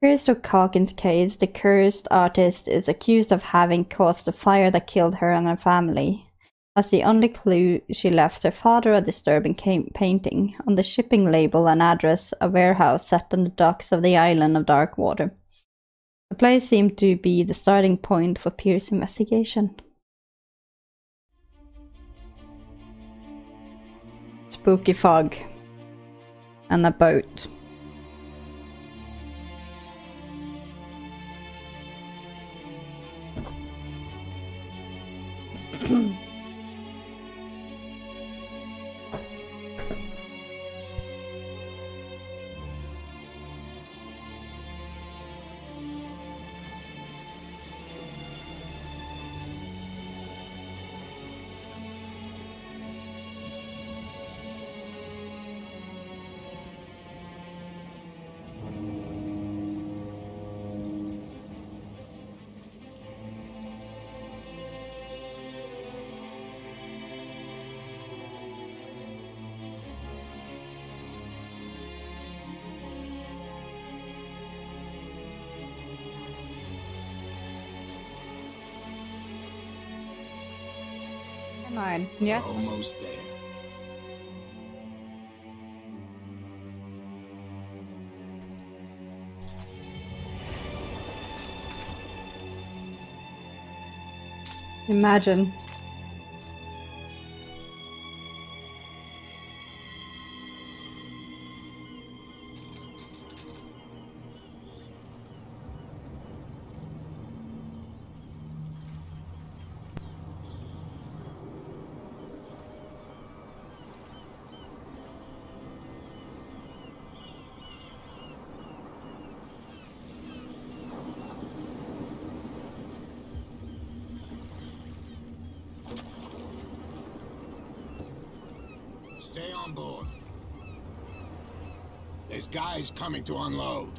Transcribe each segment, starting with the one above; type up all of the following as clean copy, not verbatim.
Cursed of Hawkins' case, the cursed artist is accused of having caused the fire that killed her and her family. As the only clue, she left her father a disturbing painting. On the shipping label and address, a warehouse set on the docks of the island of Darkwater. The place seemed to be the starting point for Pierce's investigation. Spooky fog. And a boat. Nine. Yeah. Almost there. Imagine. Stay on board. There's guys coming to unload.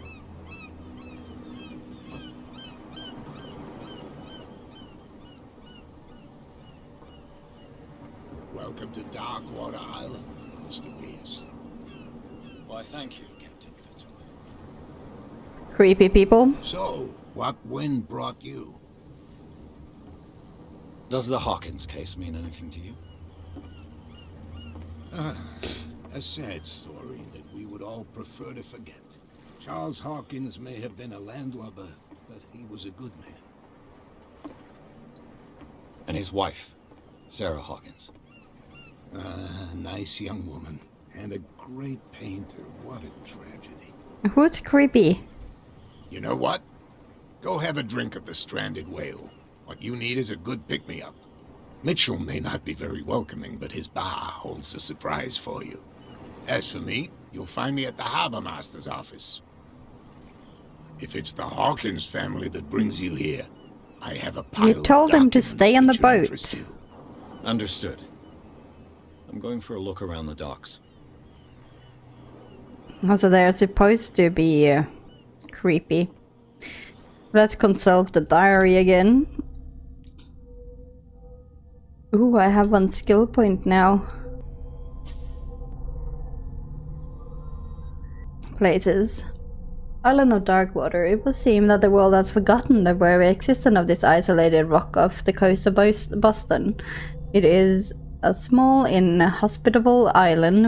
Welcome to Darkwater Island, Mr. Pierce. Why, thank you, Captain Fitzroy. Creepy people. So, what wind brought you? Does the Hawkins case mean anything to you? A sad story that we would all prefer to forget. Charles Hawkins may have been a landlubber, but he was a good man. And his wife, Sarah Hawkins. A nice young woman, and a great painter. What a tragedy. Who's creepy? You know what? Go have a drink of the stranded whale. What you need is a good pick-me-up. Mitchell may not be very welcoming, but his bar holds a surprise for you. As for me, you'll find me at the harbor master's office. If it's the Hawkins family that brings you here, I have a pile of You told him to stay on the boat. Understood. I'm going for a look around the docks. Also, they're supposed to be creepy. Let's consult the diary again. Ooh, I have one skill point now. Places. Island of Darkwater. It would seem that the world has forgotten the very existence of this isolated rock off the coast of Boston. It is a small, inhospitable island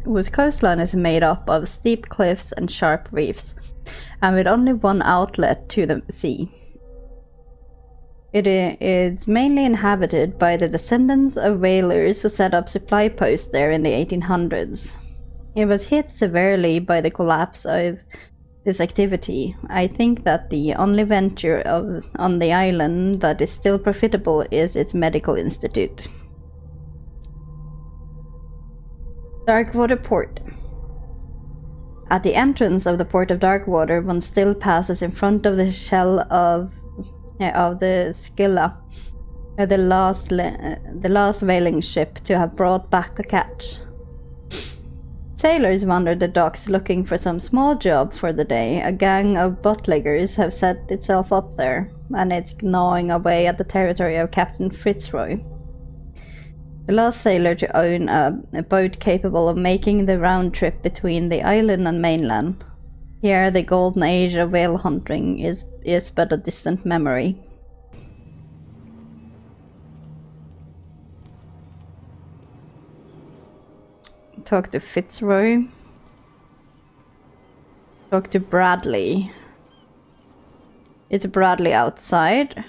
whose coastline is made up of steep cliffs and sharp reefs, and with only one outlet to the sea. It is mainly inhabited by the descendants of whalers who set up supply posts there in the 1800s. It was hit severely by the collapse of this activity. I think that the only venture on the island that is still profitable is its medical institute. Darkwater Port. At the entrance of the port of Darkwater, one still passes in front of the shell of the Scylla, the last whaling ship to have brought back a catch. Sailors wander the docks looking for some small job for the day. A gang of bootleggers have set itself up there, and it's gnawing away at the territory of Captain Fitzroy, the last sailor to own a boat capable of making the round trip between the island and mainland. Here, the golden age of whale hunting is but a distant memory. Talk to Fitzroy. Talk to Bradley. Is Bradley outside? Please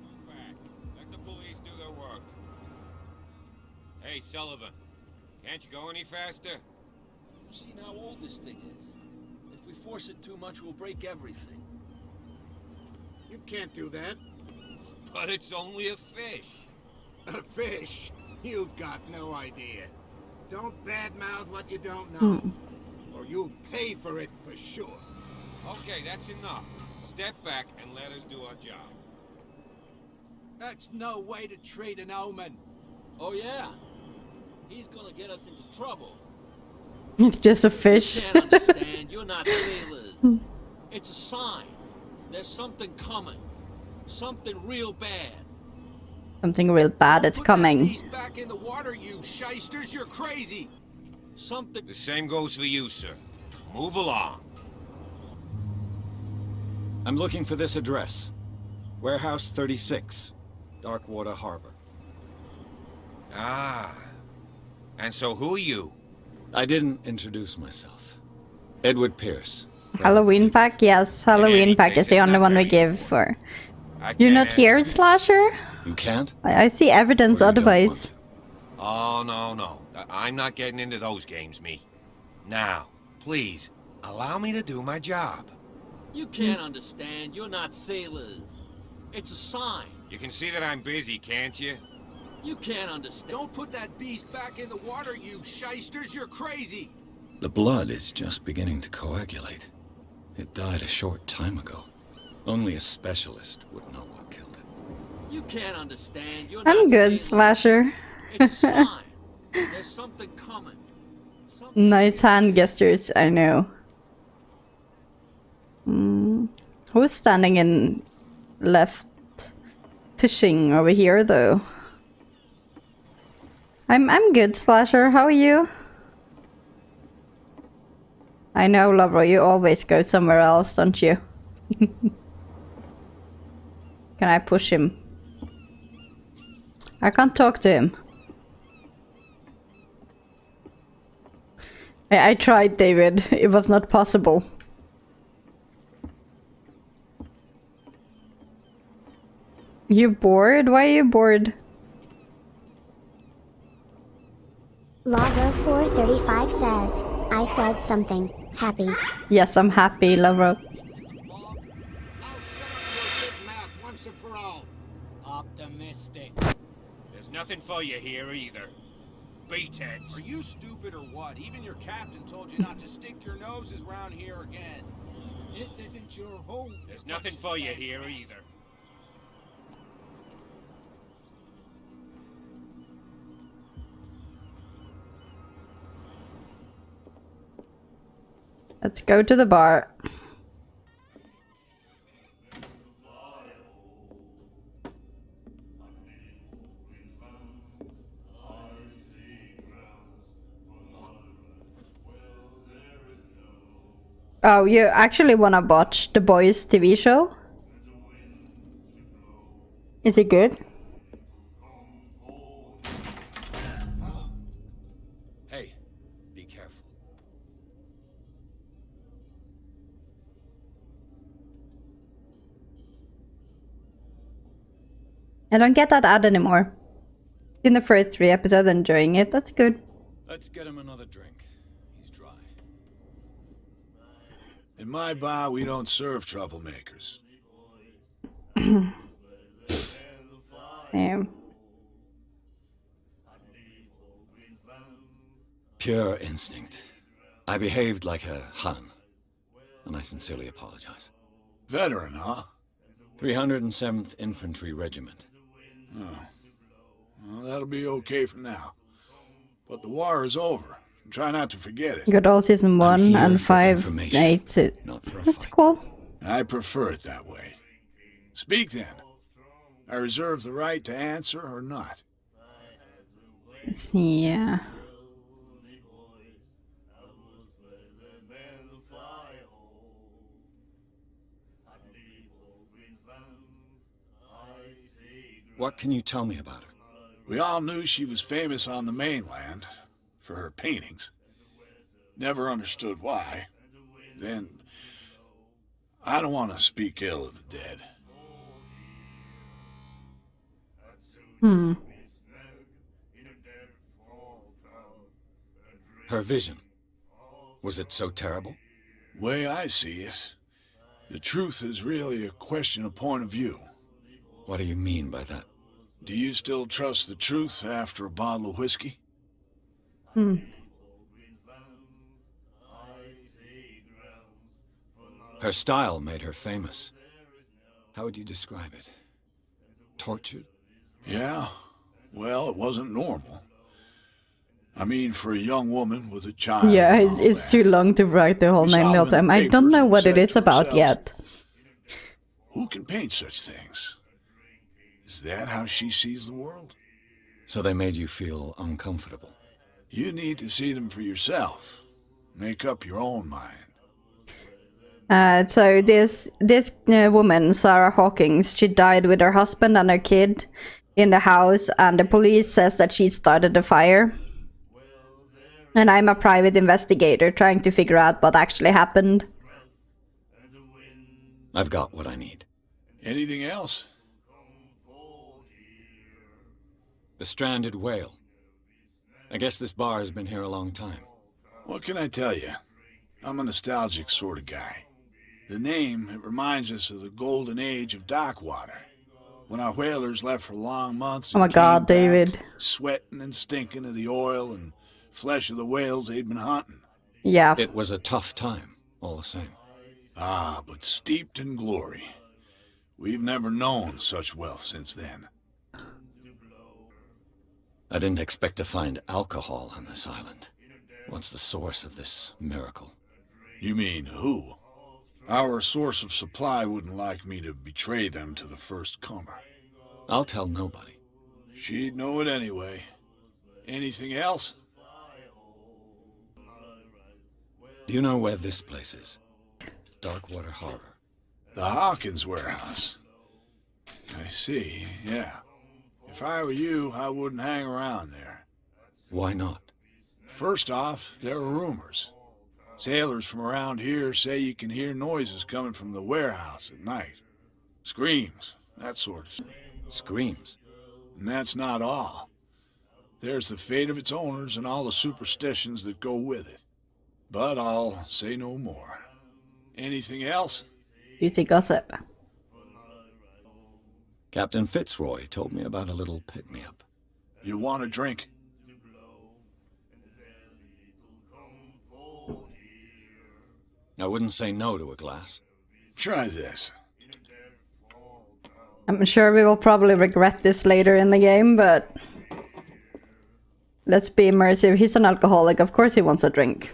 move back. Let the police do their work. Hey, Sullivan. Can't you go any faster? You've seen how old this thing is. If we force it too much, we'll break everything. You can't do that. But it's only a fish. A fish? You've got no idea. Don't badmouth what you don't know. Or you'll pay for it for sure. Okay, that's enough. Step back and let us do our job. That's no way to treat an omen. Oh yeah? He's gonna get us into trouble. It's just a fish. You can't understand. You're not sailors. It's a sign. There's something coming. Something real bad. Something real bad is Put coming. that beast back in the water, you shysters. You're crazy. Something. The same goes for you, sir. Move along. I'm looking for this address. Warehouse 36, Darkwater Harbor. Ah. And so who are you? I didn't introduce myself. Edward Pierce. Halloween pack? Yes, Halloween pack is the only one we give for. I You're can't not here, answer. Slasher? You can't? I see evidence Or you don't want otherwise. to? Oh, no. I'm not getting into those games, me. Now, please, allow me to do my job. You can't understand. You're not sailors. It's a sign. You can see that I'm busy, can't you? You can't understand. Don't put that beast back in the water, you shysters. You're crazy. The blood is just beginning to coagulate. It died a short time ago. Only a specialist would know what killed it. You can't understand. You're I'm not good, sailors. Slasher. It's a sign. There's something coming. Something Nice hand gestures, I know. Who's standing in left fishing over here, though? I'm good, Slasher. How are you? I know, Lover, you always go somewhere else, don't you? Can I push him? I can't talk to him. I tried, David. It was not possible. You bored? Why are you bored? Logger 435 says, I said something. Happy. Yes, I'm happy, Lover. I'll shut up your big mouth once and for all. Optimistic. There's nothing for you here either. Beatheads. Are you stupid or what? Even your captain told you not to stick your noses around here again. This isn't your home. There's nothing for you here either. Let's go to the bar. Oh, you actually wanna watch The Boys TV show? Is it good? Hey, be careful. I don't get that ad anymore. In the first 3 episodes, enjoying it. That's good. Let's get him another drink. He's dry. In my bar, we don't serve troublemakers. Yeah. Pure instinct. I behaved like a Hun, and I sincerely apologize. Veteran, huh? 307th Infantry Regiment. Well, that'll be okay for now. But the war is over. Try not to forget it. Got all season 1 here and for 5, information, 8. not for a That's fight. cool. I prefer it that way. Speak then. I reserve the right to answer or not. Yeah. What can you tell me about her? We all knew she was famous on the mainland for her paintings. Never understood why. Then, I don't want to speak ill of the dead. Her vision. Was it so terrible? Way I see it, the truth is really a question of point of view. What do you mean by that? Do you still trust the truth after a bottle of whiskey? Her style made her famous. How would you describe it? Tortured? Yeah, well, it wasn't normal. I mean, for a young woman with a child. Yeah, and all it's that. too long to write the whole We saw name them all in the the time. I don't papers know and what it said is to about ourselves, yet. Who can paint such things? Is that how she sees the world? So they made you feel uncomfortable. You need to see them for yourself. Make up your own mind. So this woman, Sarah Hawkins, she died with her husband and her kid in the house, and the police says that she started the fire. And I'm a private investigator trying to figure out what actually happened. I've got what I need. Anything else? The stranded whale. I guess this bar has been here a long time. What can I tell you? I'm a nostalgic sort of guy. The name, it reminds us of the golden age of Darkwater, when our whalers left for long months. Oh my and God, came back David. sweating and stinking of the oil and flesh of the whales they'd been hunting. Yeah. It was a tough time, all the same. Ah, but steeped in glory. We've never known such wealth since then. I didn't expect to find alcohol on this island. What's the source of this miracle? You mean who? Our source of supply wouldn't like me to betray them to the first comer. I'll tell nobody. She'd know it anyway. Anything else? Do you know where this place is? Darkwater Harbor. The Hawkins warehouse. I see, yeah. If I were you, I wouldn't hang around there. Why not? First off, there are rumors. Sailors from around here say you can hear noises coming from the warehouse at night. Screams, that sort of thing. Screams. And that's not all. There's the fate of its owners and all the superstitions that go with it. But I'll say no more. Anything else? Juicy gossip. Captain Fitzroy told me about a little pick-me-up. You want a drink? I wouldn't say no to a glass. Try this. I'm sure we will probably regret this later in the game, but let's be immersive. He's an alcoholic. Of course he wants a drink.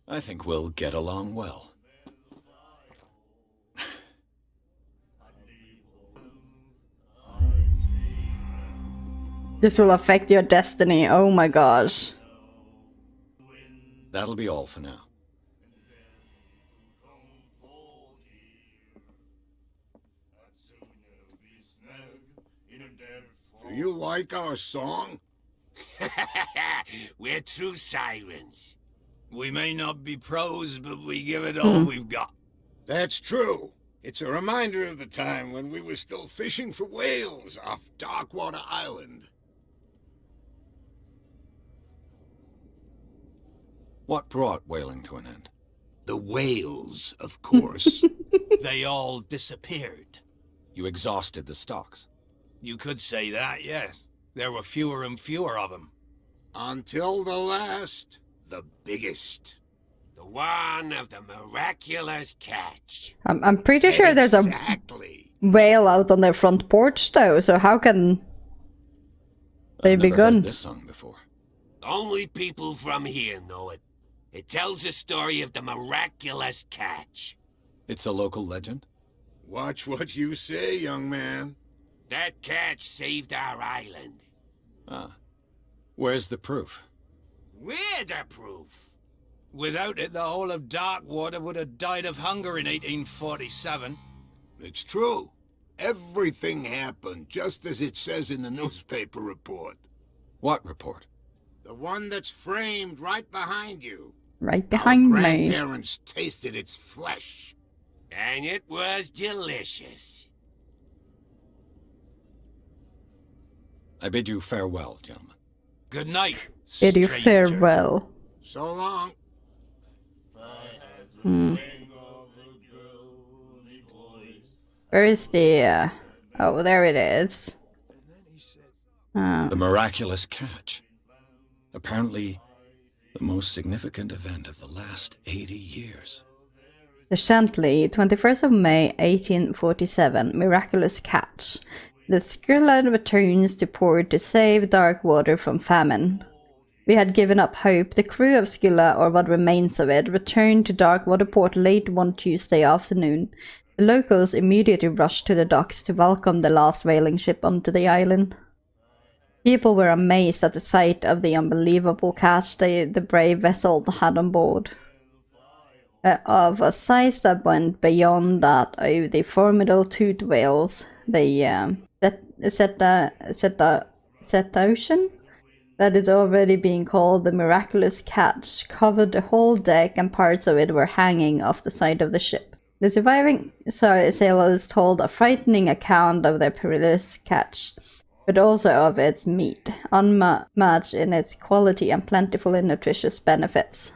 I think we'll get along well. This will affect your destiny. Oh my gosh. That'll be all for now. Do you like our song? We're true sirens. We may not be pros, but we give it all we've got. That's true. It's a reminder of the time when we were still fishing for whales off Darkwater Island. What brought whaling to an end? The whales, of course. They all disappeared. You exhausted the stocks. You could say that, yes. There were fewer and fewer of them. Until the last, the biggest. The one of the miraculous catch. I'm pretty sure there's a Exactly. whale out on their front porch though, so how can they I've be never heard gone? this song before. Only people from here know it. It tells the story of the miraculous catch. It's a local legend? Watch what you say, young man. That catch saved our island. Ah. Where's the proof? We're the proof. Without it, the whole of Darkwater would have died of hunger in 1847. It's true. Everything happened just as it says in the newspaper report. What report? The one that's framed right behind you. Right Our behind me. grandparents tasted its flesh. And it was delicious. I bid you farewell, gentlemen. Good night, Bid you stranger. farewell. So long. Where is the... oh, there it is. The miraculous catch. Apparently, the most significant event of the last 80 years. The Chantley, 21st of May, 1847, miraculous catch. The Skirlad returns to port to save Darkwater from famine. We had given up hope. The crew of Scylla, or what remains of it, returned to Darkwater port late one Tuesday afternoon. The locals immediately rushed to the docks to welcome the last whaling ship onto the island. People were amazed at the sight of the unbelievable catch the brave vessel had on board. Of a size that went beyond that of the formidable toothed whales, the Cetacean, that is already being called the miraculous catch, covered the whole deck and parts of it were hanging off the side of the ship. The surviving sailors told a frightening account of their perilous catch, but also of its meat, unmatched in its quality and plentiful in nutritious benefits.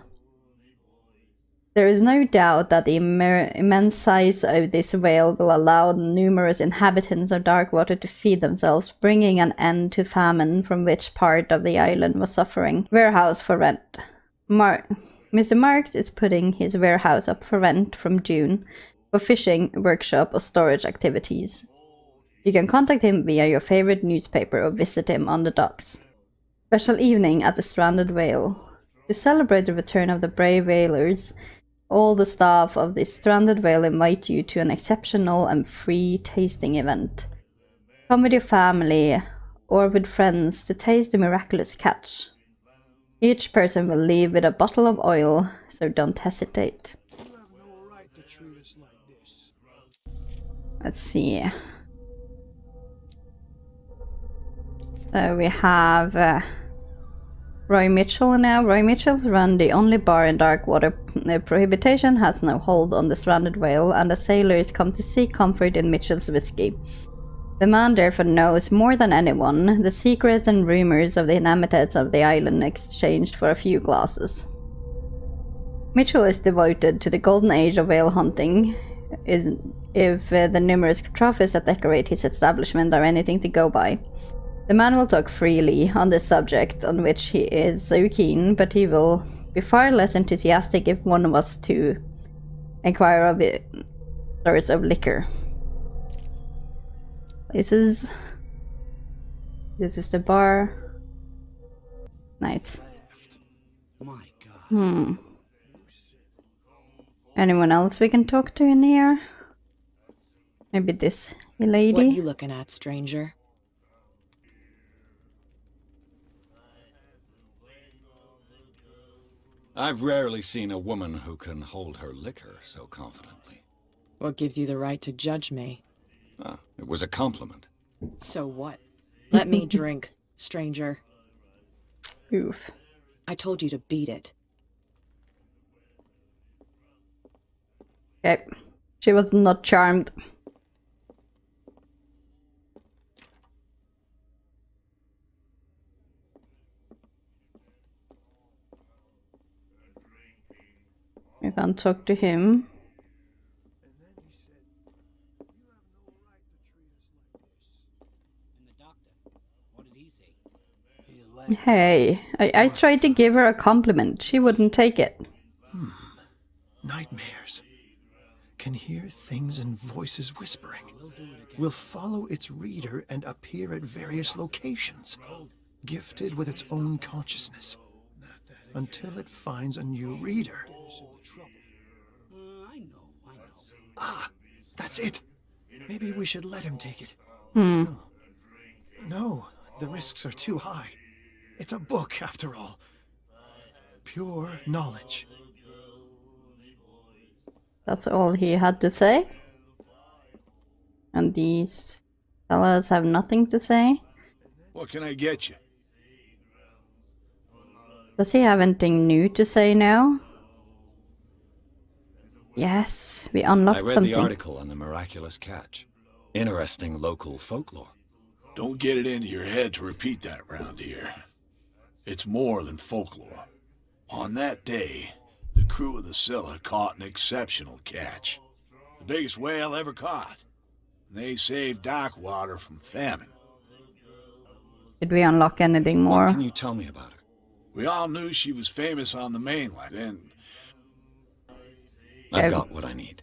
There is no doubt that the immense size of this whale will allow the numerous inhabitants of Darkwater to feed themselves, bringing an end to famine from which part of the island was suffering. Warehouse for rent. Mr. Marks is putting his warehouse up for rent from June for fishing, workshop, or storage activities. You can contact him via your favorite newspaper or visit him on the docks. Special evening at the Stranded Whale. To celebrate the return of the brave whalers, all the staff of the Stranded Whale invite you to an exceptional and free tasting event. Come with your family or with friends to taste the miraculous catch. Each person will leave with a bottle of oil, so don't hesitate. Let's see. So we have Roy Mitchell now. Roy Mitchell run the only bar in Darkwater. The prohibition has no hold on the Stranded Whale, and the sailors come to seek comfort in Mitchell's whiskey. The man therefore knows more than anyone the secrets and rumors of the inhabitants of the island exchanged for a few glasses. Mitchell is devoted to the golden age of whale hunting, if the numerous trophies that decorate his establishment are anything to go by. The man will talk freely on this subject, on which he is so keen, but he will be far less enthusiastic if one was to inquire of sorts of liquor. This is the bar. Nice. Anyone else we can talk to in here? Maybe this lady? What you looking at, stranger? I've rarely seen a woman who can hold her liquor so confidently. What gives you the right to judge me? Ah, it was a compliment. So what? Let me drink, stranger. Oof. I told you to beat it. Okay. She was not charmed. You can't talk to him. Hey, I tried to give her a compliment. She wouldn't take it. Nightmares. Can hear things and voices whispering. Will follow its reader and appear at various locations, gifted with its own consciousness, until it finds a new reader. Ah, that's it. Maybe we should let him take it. No, the risks are too high. It's a book, after all. Pure knowledge. That's all he had to say. And these fellas have nothing to say. What can I get you? Does he have anything new to say now? Yes, we unlocked I read something. the article on the miraculous catch. Interesting local folklore. Don't get it into your head to repeat that round here. It's more than folklore. On that day, the crew of the Scylla caught an exceptional catch. The biggest whale ever caught. They saved Darkwater from famine. Did we unlock anything more? What can you tell me about her? We all knew she was famous on the mainland, and I've got what I need.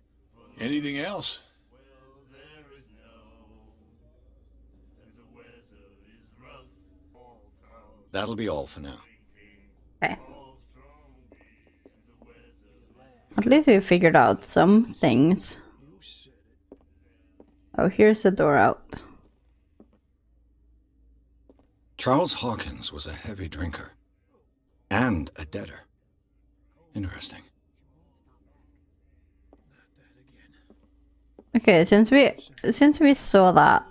anything else? That'll be all for now. Okay. At least we figured out some things. Oh, here's the door out. Charles Hawkins was a heavy drinker. And a debtor. Interesting. Okay, since we saw that,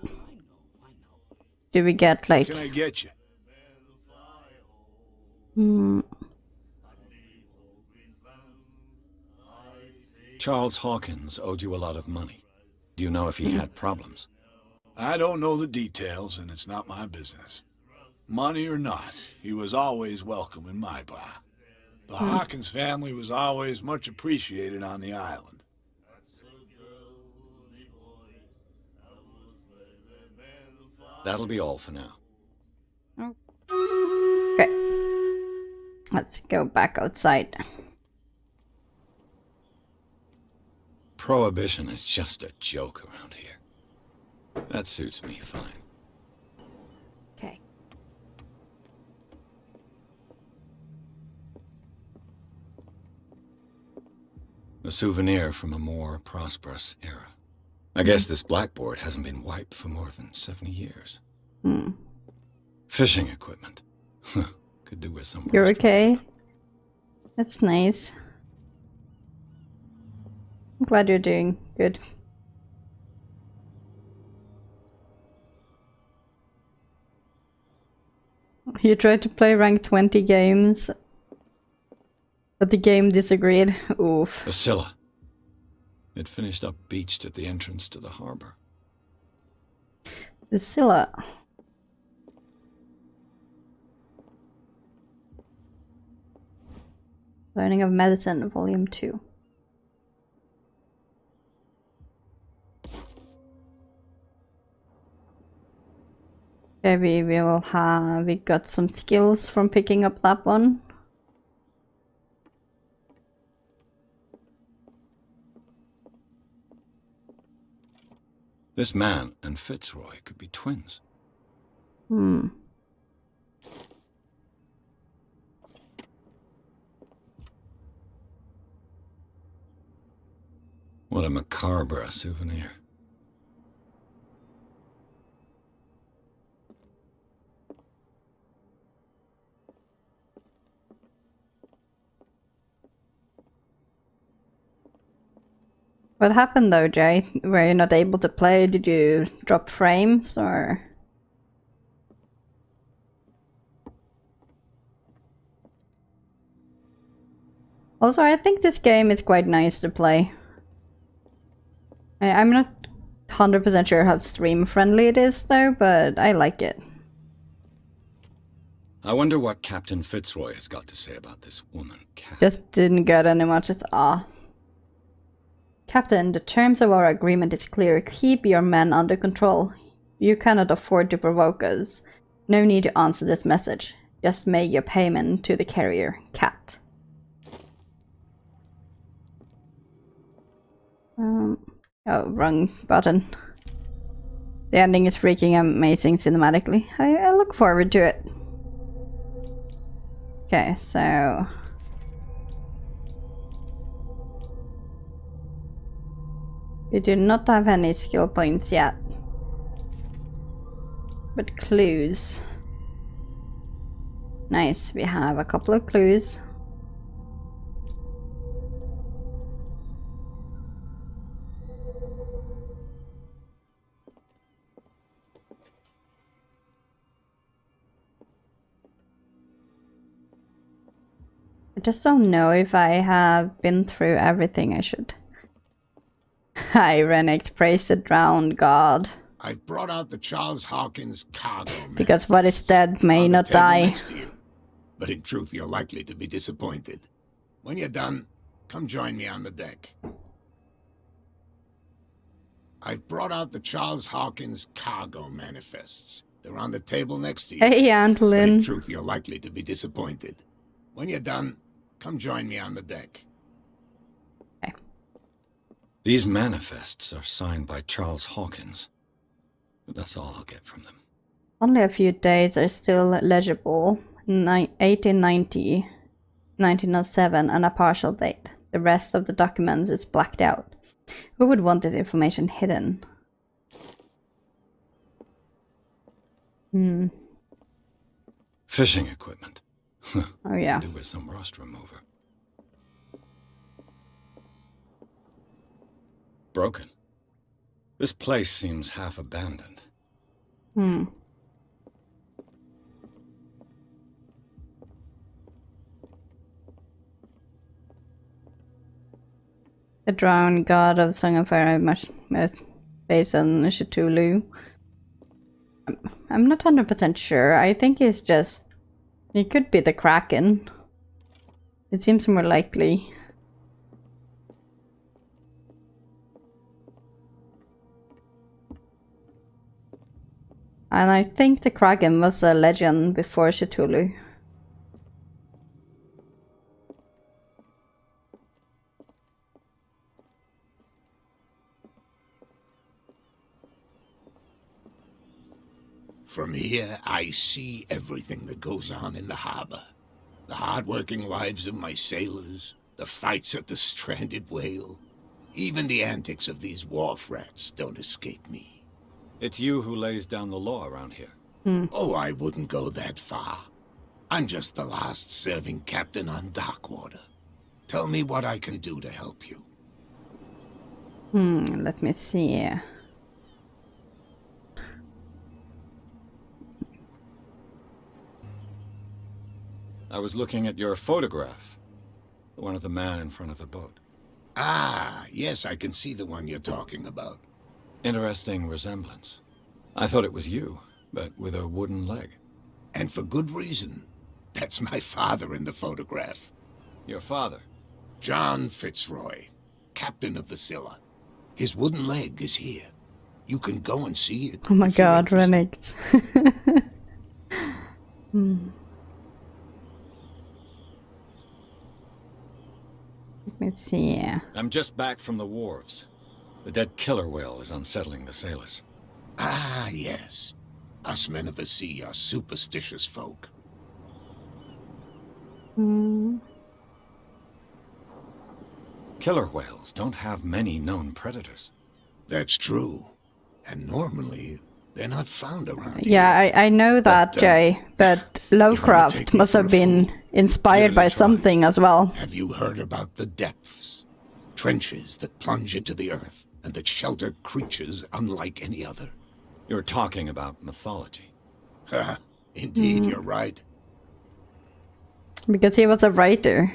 do we get like? What can I get you? Charles Hawkins owed you a lot of money. Do you know if he had problems? I don't know the details, and it's not my business. Money or not, he was always welcome in my bar. The Hawkins family was always much appreciated on the island. That'll be all for now. Okay. Let's go back outside. Prohibition is just a joke around here. That suits me fine. Okay. A souvenir from a more prosperous era. I guess this blackboard hasn't been wiped for more than 70 years. Fishing equipment. Could do with some. You're okay? That's nice. I'm glad you're doing good. You tried to play rank 20 games, but the game disagreed. Oof. The Scylla. It finished up beached at the entrance to the harbor. The Scylla. Learning of Medicine, Volume 2. Maybe we got some skills from picking up that one. This man and Fitzroy could be twins. What a macabre souvenir. What happened though, Jay? Were you not able to play? Did you drop frames or? Also, I think this game is quite nice to play. I'm not 100% sure how stream friendly it is though, but I like it. I wonder what Captain Fitzroy has got to say about this woman, Cat. Just didn't get any much, it's Captain, the terms of our agreement is clear. Keep your men under control. You cannot afford to provoke us. No need to answer this message. Just make your payment to the carrier, Cat. Oh, wrong button. The ending is freaking amazing cinematically. I look forward to it. Okay, so... we do not have any skill points yet. But clues. Nice, we have a couple of clues. I just don't know if I have been through everything I should. Renekton, praise the drowned god. I've brought out the Charles Hawkins cargo. Because what is dead may not die. But in truth, you're likely to be disappointed. When you're done, come join me on the deck. I've brought out the Charles Hawkins cargo manifests. They're on the table next to you. Hey, Antolin. But in truth, you're likely to be disappointed. When you're done, come join me on the deck. Okay. These manifests are signed by Charles Hawkins. But that's all I'll get from them. Only a few dates are still legible. 1890, 1907, and a partial date. The rest of the documents is blacked out. Who would want this information hidden? Fishing equipment. Oh yeah. Do with some rust remover. Broken. This place seems half abandoned. The drowned god of Song of Fire myth based on Cthulhu. I'm not 100% sure. I think it's just... It could be the Kraken. It seems more likely. And I think the Kraken was a legend before Cthulhu. From here, I see everything that goes on in the harbor. The hard-working lives of my sailors, the fights at the stranded whale. Even the antics of these wharf rats don't escape me. It's you who lays down the law around here. Oh, I wouldn't go that far. I'm just the last serving captain on Darkwater. Tell me what I can do to help you. Let me see. I was looking at your photograph. The one of the man in front of the boat. Ah, yes, I can see the one you're talking about. Interesting resemblance. I thought it was you, but with a wooden leg. And for good reason. That's my father in the photograph. Your father? John Fitzroy, captain of the Scylla. His wooden leg is here. You can go and see it. Oh my god, Renekton. Let's see. I'm just back from the wharves. The dead killer whale is unsettling the sailors. Ah, yes. Us men of the sea are superstitious folk. Killer whales don't have many known predators. That's true. And normally, they're not found around Yeah, here. I know that, Jay, but Lovecraft must have been inspired by something as well. Have you heard about the depths? Trenches that plunge into the earth and that shelter creatures unlike any other. You're talking about mythology. Indeed, you're right. Because he was a writer.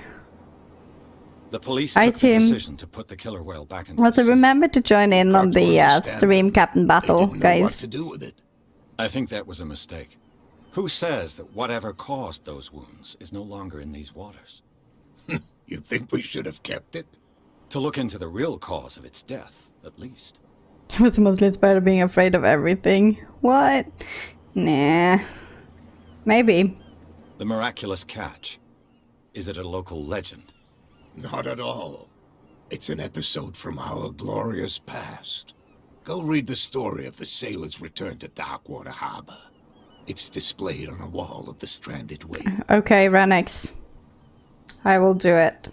The police took the decision to put the killer whale back into Also, the sea. remember to join in on the stream captain battle, They didn't know guys. what to do with it. I think that was a mistake. Who says that whatever caused those wounds is no longer in these waters? You think we should have kept it? To look into the real cause of its death, at least. He was mostly inspired of being afraid of everything. What? Nah. Maybe. The miraculous catch. Is it a local legend? Not at all. It's an episode from our glorious past. Go read the story of the sailor's return to Darkwater Harbor. It's displayed on a wall of the stranded whale. Okay, Renekton. I will do it.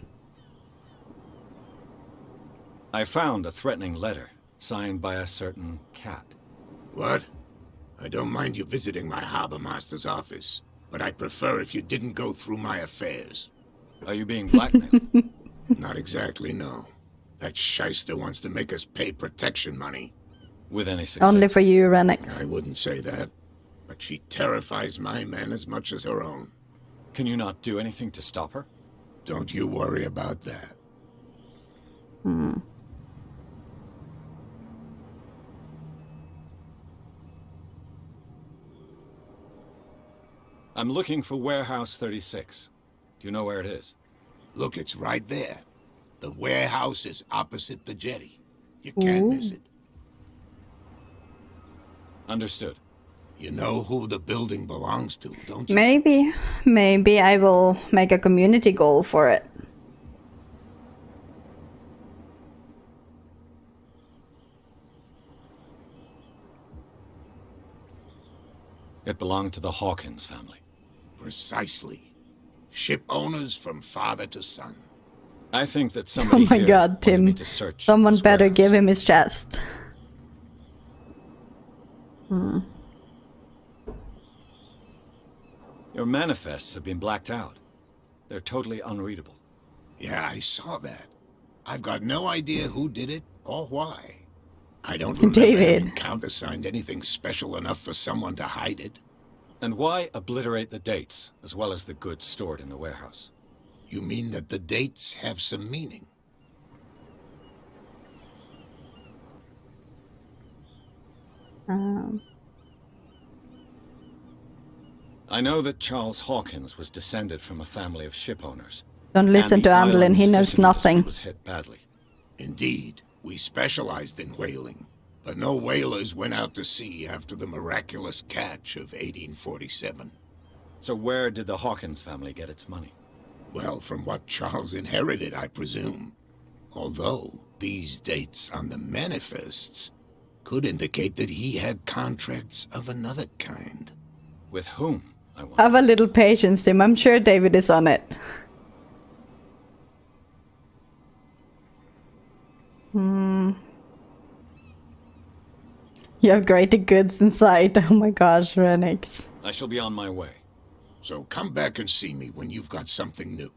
I found a threatening letter, signed by a certain cat. What? I don't mind you visiting my harbor master's office, but I'd prefer if you didn't go through my affairs. Are you being blackmailed? Not exactly, no. That shyster wants to make us pay protection money. With any success? Only for you, Renekton. I wouldn't say that, but she terrifies my men as much as her own. Can you not do anything to stop her? Don't you worry about that. I'm looking for Warehouse 36. Do you know where it is? Look, it's right there. The warehouse is opposite the jetty. You can't miss it. Understood. You know who the building belongs to, don't you? Maybe I will make a community goal for it. It belonged to the Hawkins family. Precisely. Ship owners from father to son. I think that somebody Oh my here god, wanted Tim. me to search Someone this better warehouse. give him his chest. Your manifests have been blacked out. They're totally unreadable. Yeah, I saw that. I've got no idea who did it or why. I don't remember David. having countersigned anything special enough for someone to hide it. And why obliterate the dates, as well as the goods stored in the warehouse? You mean that the dates have some meaning? I know that Charles Hawkins was descended from a family of ship owners. Don't listen and to the Andelin, he island's knows fishing industry nothing. was hit badly. Indeed, we specialized in whaling, but no whalers went out to sea after the miraculous catch of 1847. So where did the Hawkins family get its money? Well, from what Charles inherited, I presume. Although, these dates on the manifests could indicate that he had contracts of another kind. With whom, I wonder? Have a little patience, Tim. I'm sure David is on it. You have greater goods inside. Oh my gosh, Renix. I shall be on my way. So come back and see me when you've got something new.